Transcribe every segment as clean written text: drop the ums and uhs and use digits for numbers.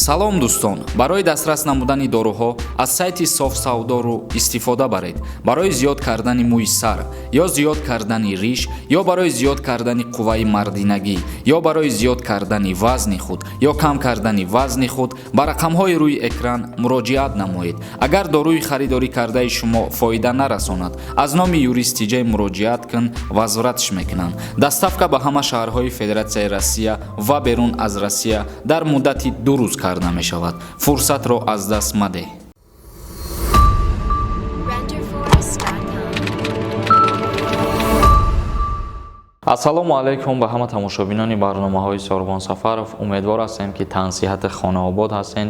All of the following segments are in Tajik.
салом дӯстон, барои дастрас намудани доруҳо аз сайти софсавдору истифода баред. Барои зиёд кардани мӯи сар ё зиёд кардани риш ё барои зиёд кардани қувваи мардинагӣ ё барои зиёд кардани вазни худ ё кам кардани вазни худ ба рақамҳои рӯи экран муроҷиат намоед. Агар доруи харидорӣ кардаи шумо фоида нарасонад, аз номи юристи ҷай муроҷиат кун, возвратш мекунанд. Доставка ба ҳама шаҳрҳои Федератсияи Россия ва берун аз Россия дар муддати 2 рӯз карда мешавад. Фурсатро аз даст маде. ассалому алайкум ба ҳама тамошобинони барномаҳои Сорбон Сафаров. Умедвор ҳастем ки тансиҳати хонаобод ҳастен.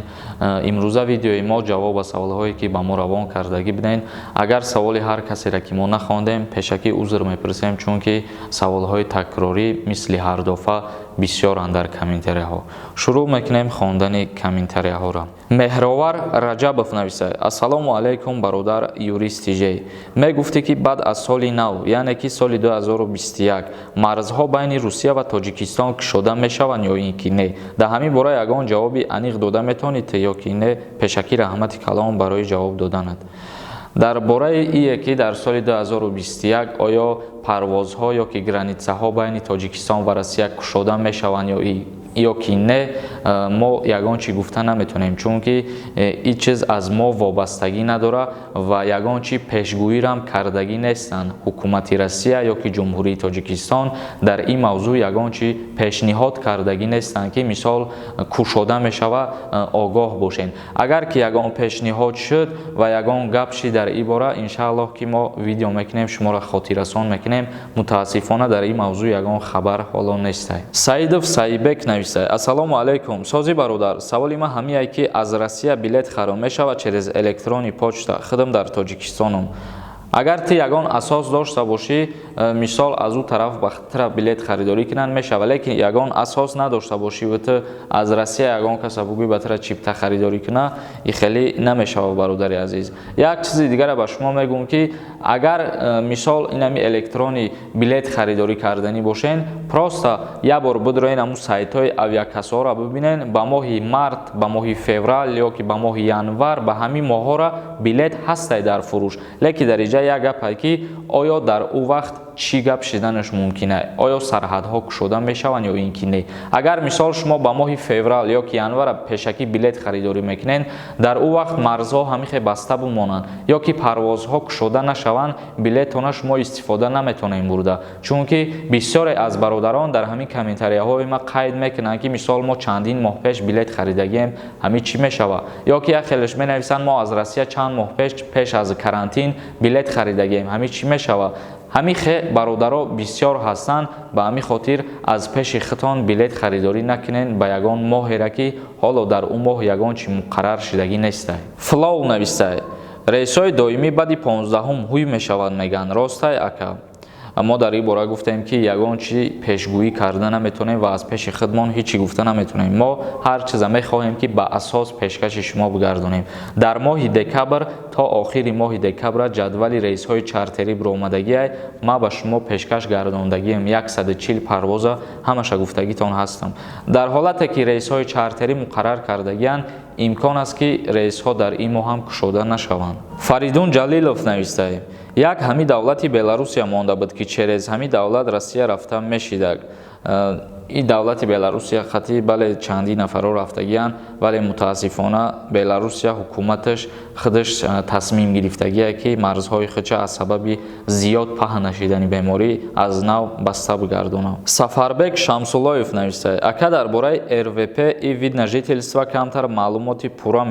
Имрӯза видеои мо ҷавоб ба саволҳое ки ба мо равон кардагӣ биден. Агар саволи ҳар касеро ки мо нахондем, пешакӣ узр мепурсем, чунки саволҳои такрорӣ мисли ҳар дофа бисёранд дар комментарияҳо. Шурӯъ мекунем хондани комментарияҳоро. Меҳровар Раҷабов нависад: ассалому алайкум бародар юристи ҷей. Мегуфтӣ ки баъд аз соли нав, яъне ки соли 2021 марзҳо байни Русия ва Тоҷикистон кушода мешаванд ё ин ки не? Дар ҳамин бора ягон ҷавоби аниқ дода метавонед ё ки не? Пешакӣ раҳмати калом барои ҷавоб доданат. Дар бораи ие ки дар соли 2021 оё парвозҳо ё ки границаҳо байни Тоҷикистон ва Россия кушода мешаванд ё ки не, мо ягон чӣ гуфта наметавонем, чунки ин чиз аз мо вобастагӣ надора ва ягон чӣ пешгӯирам кардагӣ нестанд. Ҳукумати Россия ё ки ҷумҳурии Тоҷикистон дар ин мавзӯъ ягон чӣ пешниҳод кардагӣ нестанд ки мисол кушода мешава, огоҳ бошед. Агар ки ягон пешниҳод шуд ва ягон гап шид дар ин бора, иншааллоҳ ки мо видео мекунем, шуморо хотиррасон мекунем. Мутаассифона дар ин мавзӯъ ягон хабар ҳоло нестай. Саидов Саибек нависад: ассалому алайкум. Сози бародар, саволи ман ҳамин ки аз Россия билет харом мешавад через электронни почта, худам дар Тоҷикистонам. Агар ти ягон асос дошта бошӣ, мисол аз ӯ тараф ба тира билет харидорӣ кунанд мешава, лекин ягон асос надошта бошӣ ва ту аз Россия ягон каса бугӯй ба тира чипта харидорӣ куна, и хеле намешава бародари азиз. Як чизи дигаре ба шумо мегӯям ки агар мисол инами электронни билет харидорӣ кардани бошен, просто як бор бидроен аму сайтҳои авиакассаҳоро бибинен, ба моҳи март, ба моҳи феврал ё ки ба моҳи январ, ба ҳамин моҳҳора билет ҳастай дар фурӯш. Лекин дар иҷа як гапе ки оё дар ӯ вақт чӣ гап шиданаш мумкин аст? Оё сарҳадҳо кушода мешаванд ё ин ки не? Агар мисол шумо ба моҳи феврал ё ки январ пешакӣ билет харидорӣ мекунен, дар ӯ вақт марзҳо ҳамихе баста бимонанд ё ки парвозҳо кушода нашаванд, билетона шумо истифода наметавонем бурда. Чунки бисёре аз бародарон дар ҳамин комментарияҳои ма қайд мекунанд ки мисол мо чандин моҳ пеш билет харидагем, ҳамин чӣ мешава? Ё ки як хелеш менависанд мо аз Россия чанд моҳ пеш аз карантин билет харидагем, ҳамин чӣ мешава? ҳамин хе бародаро бисёр ҳастанд, ба ҳамин хотир аз пеши худтон билет харидорӣ накунед ба ягон моҳере ки ҳоло дар ӯ моҳ ягон чӣ муқаррар шидагӣ нестай. Флоу навистай: рейсҳои доимӣ баъди 15-ум ҳуй мешавад мегӯянд, ростай ака? Мо дар ин бора гуфтем ки ягон чӣ пешгӯӣ карда наметавонем ва аз пеши худмон ҳечӣ гуфта наметавонем. Мо ҳар чиза мехоҳем ки ба асос пешкаши шумо бигардонем. Дар моҳи декабр то охири моҳи декабр ҷадвали рейсҳои чартерӣ биромадагӣ аст. Ман ба шумо пешкаш гардондагиам 140 парвоза, ҳамаша гуфтагитон ҳастам. Дар ҳолате ки рейсҳои чартерӣ муқаррар кардагиянд, имкон аст ки рейсҳо дар ин моҳ ҳам кушода нашаванд. Фаридун Ҷалилов навистай: як ҳамин давлати Беларусия монда буд ки через ҳамин давлат Россия рафта мешидак. ин давлати Беларусия хати бале чандин нафаро рафтагиянд, вале мутаассифона Беларусия ҳукуматаш худаш тасмим гирифтагия ки марзҳои худша аз сабаби зиёд паҳн нашидани беморӣ аз нав баста бигардонад. Сафарбек Шамсуллоев нависад: ака дар бораи РВП и вид на жительство камтар маълумоти пурра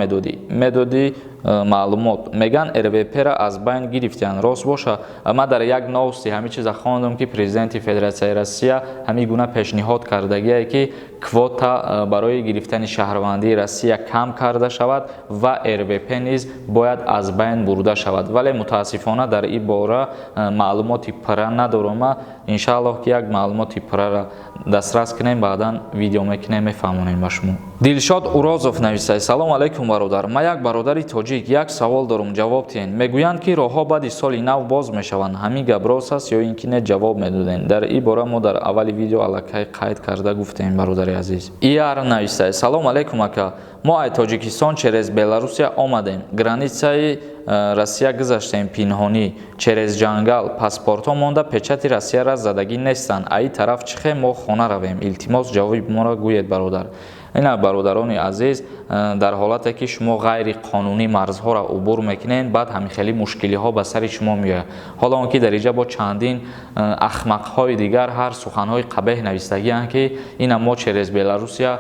медодӣ маълумот. Меган РВП-ра аз байн гирифтиянд, рост боша? Ман дар як новости ҳамин чиза хондам ки президенти Федератсияи Россия ҳамин гуна пешниҳод кардагие ки квота барои гирифтани шаҳрвандии Россия кам карда шавад ва РВП низ бояд аз байн бурда шавад. Вале мутаассифона дар ин бора маълумоти пурра надорам. Иншааллоҳ ки як маълумоти пуррара дастрас кунем, баъдан видео мекунем, мефаҳмонем ба шумо. Дилшод Урозов нависад: салому алайкум бародар, ман як бародари тоҷик, як савол дорум, ҷавоб диҳед. Мегӯянд ки роҳҳо баъди соли нав боз мешаванд. Ҳамин гап рост аст ё ин ки не? Ҷавоб медодем. Дар ин бора мо дар аввали видео аллакай қайд карда гуфтем, бародари азиз. Ир нависад: салому алайкум ака, мо ай Тоҷикистон через Беларусия омадем, границаи Россия гузаштем пинҳонӣ, через ҷангал, паспортҳо монда, печати Россияро задагӣ нестанд. Аи тараф чӣ хел мо хона равем? Илтимос ҷавоби моро гӯед бародар. Ина бародарони азиз, дар ҳолате ки шумо ғайриқонунӣ марзҳоро убур мекунед, баъд ҳамин хели мушкилиҳо ба сари шумо меояд. Ҳоло он ки дар инҷа бо чандин ахмақҳои дигар ҳар суханҳои қабеҳ навистагианд ки ина мо через Беларусия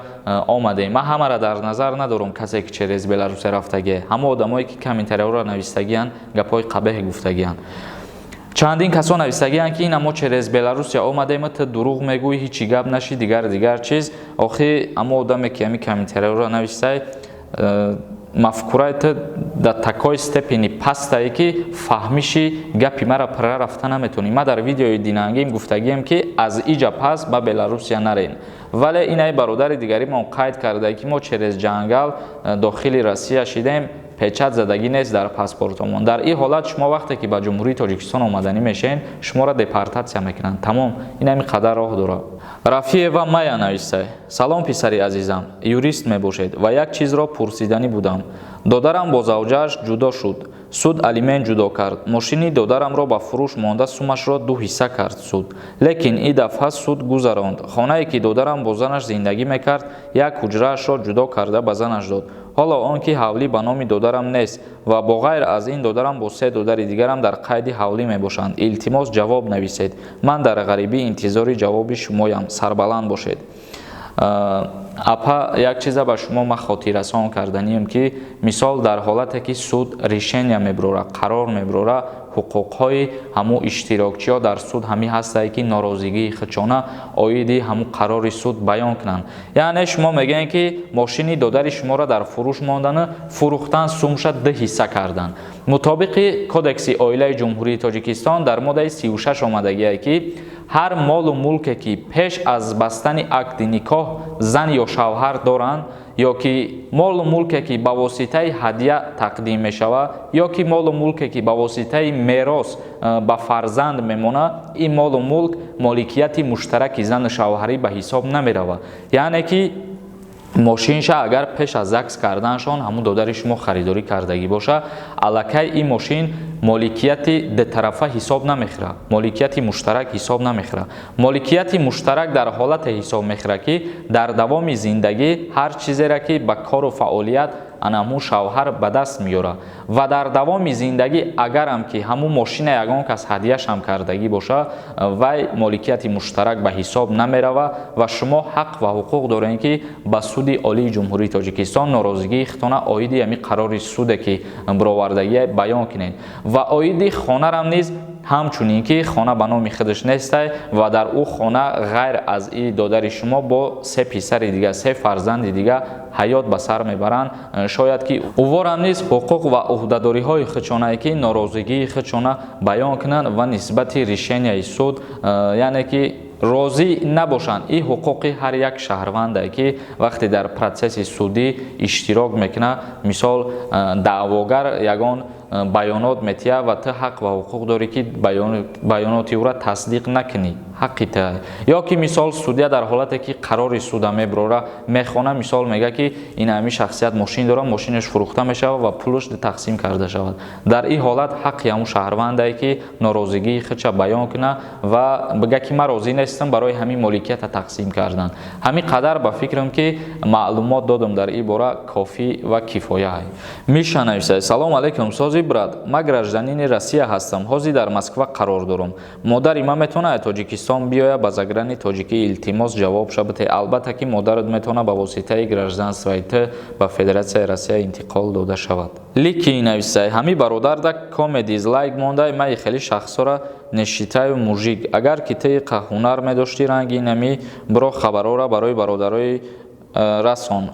омадем. Ман ҳамаро дар назар надорам, касе ки через Беларусия рафтагист. Ҳама одамое ки комментариҳоро навистагианд, гапҳои қабеҳ гуфтагианд. Чандин касон навистагианд ки ина мо через Беларусия омадем, ту дурӯғ мегӯӣ, ҳичи гап наши, дигар чиз. Охи ама одаме ки ҳамин комментариҳоро навистай, мафкураи ту дар такой степени пастае ки фаҳмиши гапи маро пирра рафта наметонӣ. Ман дар видеои динангим гуфтагием ки аз иҷа пас ба Беларусия нарен. Вале инаи бародари дигаримон қайд кардае ки мо через ҷангал дохили Россия шидем, печат задагӣ нест дар паспортомон. Дар ин ҳолат шумо вақте ки ба ҷумҳурии Тоҷикистон омаданӣ мешавед, шуморо депортатсия мекунанд. Тамом, ин ҳамин қадар роҳ дорад. Рафиева Майя нависад: салом писари азизам, юрист мебошед ва як чизро пурсиданӣ будам. Додарам бо завҷааш ҷудо шуд. Суд алимент ҷудо кард. Мошини додарамро ба фурӯш монда, сумашро 2 ҳисса кард суд. Лекин ин дафъа суд гузаронд. Хонае ки додарам бо занаш зиндагӣ мекард, як ҳуҷраашро ҷудо карда ба занаш дод. Ҳоло он ки ҳавлӣ ба номи додарам нест ва бо ғайр аз ин додарам бо 3 додари дигарам дар қайди ҳавлӣ мебошанд. Илтимос ҷавоб нависед. Ман дар ғарибӣ интизори ҷавоби шумоям. Сарбаланд бошед. Апа як чиза ба шумо ман хотиррасон карданiem ки мисол дар ҳолате ки суд решения мебирора, қарор мебирора, ҳуқуқҳои ҳамун иштирокчиҳо дар суд ҳамин ҳастае ки норозигии худчона оиди ҳамун қарори суд баён кунанд. Яъне шумо мегӯед ки мошини додари шуморо дар фурӯш мондану фурӯхтан сумша 2 ҳисса карданд. Мутобиқи кодекси оилаи ҷумҳурии Тоҷикистон дар моддаи 36 омадагиае ки ҳар молу мулке ки пеш аз бастани акди никоҳ зан ё шавҳар доранд, ё ки молу мулке ки ба воситаи ҳадия тақдим мешавад, ё ки молу мулке ки ба воситаи мерос ба фарзанд мемонад, ин молу мулк моликияти муштараки зану шавҳарӣ ба ҳисоб намеравад. Яъне ки мошинша агар пеш аз акс карданашон ҳамун додари шумо харидорӣ кардагӣ боша, аллакай ин мошин моликияти детарафа ҳисоб намехӯрад, моликияти муштарак ҳисоб намехӯрад. Моликияти муштарак дар ҳолате ҳисоб мехӯрад ки дар давоми зиндагӣ ҳар чизеро ки ба кору фаъолият анамун шавҳар ба даст меёрад ва дар давоми зиндагӣ агарам ки ҳамун мошина ягон кас ҳадияшам кардагӣ боша, вай моликияти муштарак ба ҳисоб намеравад ва шумо ҳақ ва ҳуқуқ доред ки ба суди олии ҷумҳурии Тоҷикистон норозигии худтона оиди ҳамин қарори суде ки бировардагӣ баён кунед ва оиди хонарам низ ҳамчунин ки хона ба номи худаш нестай ва дар ӯ хона ғайр аз ин додари шумо бо 3 писари дига, 3 фарзанди дига ҳаёт ба сар мебаранд. Шояд ки уворам низ ҳуқуқ ва уҳдадориҳои худчонае ки норозигии худчона баён кунанд ва нисбати решенияи суд, яъне ки розӣ набошанд. ин ҳуқуқи ҳар як шаҳрвандае ки вақте дар процесси судӣ иштирок мекунад, мисол даъвогар ягон баёнот метиҳад ва ту ҳақ ва ҳуқуқ дорӣ ки баёноти ӯро тасдиқ накунӣ, ҳаққи ту. ё ки мисол судя дар ҳолате ки қарори суда мебирора мехона, мисол мега ки ин ҳамин шахсият мошин дорад, мошинаш фурӯхта мешавад ва пулаш тақсим карда шавад. Дар ин ҳолат ҳаққи ҳамун шаҳрвандае ки норозигии худша баён кунад ва бига ки ман розӣ нестам барои ҳамин моликията тақсим кардан. ҳамин қадар ба фикрам ки маълумот додам дар ин бора кофӣ ва кифоя. Миша нависад: салому алайкум сози брат, ман гражданини Россия ҳастам, ҳозир дар Москва қарор дорам. Модари ман метавонад Тоҷикистон биёяд ба заграни тоҷикӣ? Илтимос ҷавоб шабате. Албатта ки модарат метавонад ба воситаи гражданствои ту ба Федератсияи Россия интиқол дода шавад. Лики нависад: ҳамин бародар да коме дизлайк монда, ман хеле шахсора нешитаю мужик. Агар ки ту ҳунар медошти рангин ҳамин биро хабарора барои бародарои расон.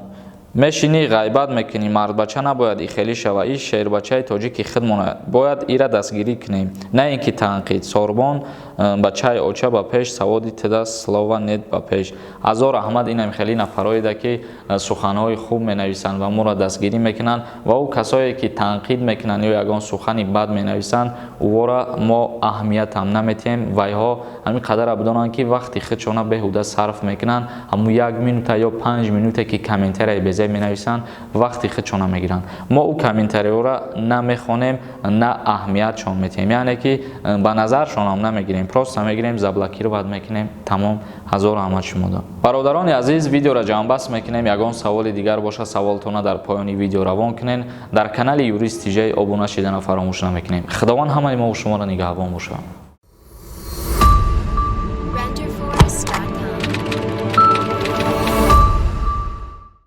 мешинӣ ғайбат мекунӣ, мардбача набояд ихелӣ шава, ин шербачаи тоҷики худ монад, бояд ира дастгирӣ кунем, на ин ки танқид. Сорбон бачаи оча ба пеш, саводи теда слова нет ба пеш. Азор Аҳмад инам хеле нафароида ки суханҳои хуб менависанд ва моро дастгирӣ мекунанд ва ӯ касое ки танқид мекунанд ё ягон сухани бад менависанд, ӯвора мо аҳамиятам наметиҳем. Вайҳо ҳамин қадара бидонанд ки вақти худшона беҳуда сарф мекунанд, ҳамун 1 минута ё 5 минуте ки комментарияи безеб менависанд, вақти худшона мегиранд. Мо ӯ комментариёра намехонем, на аҳамиятшон метиҳем, яъне ки ба назаршонам намегирем, просто мегирем, заблокировать мекунем, тамом. ҳазор раҳмат шумода. Бародарони азиз, видеоро ҷамъбаст мекунем. Ягон саволи дигар боша, саволтона дар поёни видео равон кунен. Дар канали Юрист Тижей обуна шидана фаромӯш намекунем. Худованд ҳамаи мо ва шуморо нигаҳбон бошад.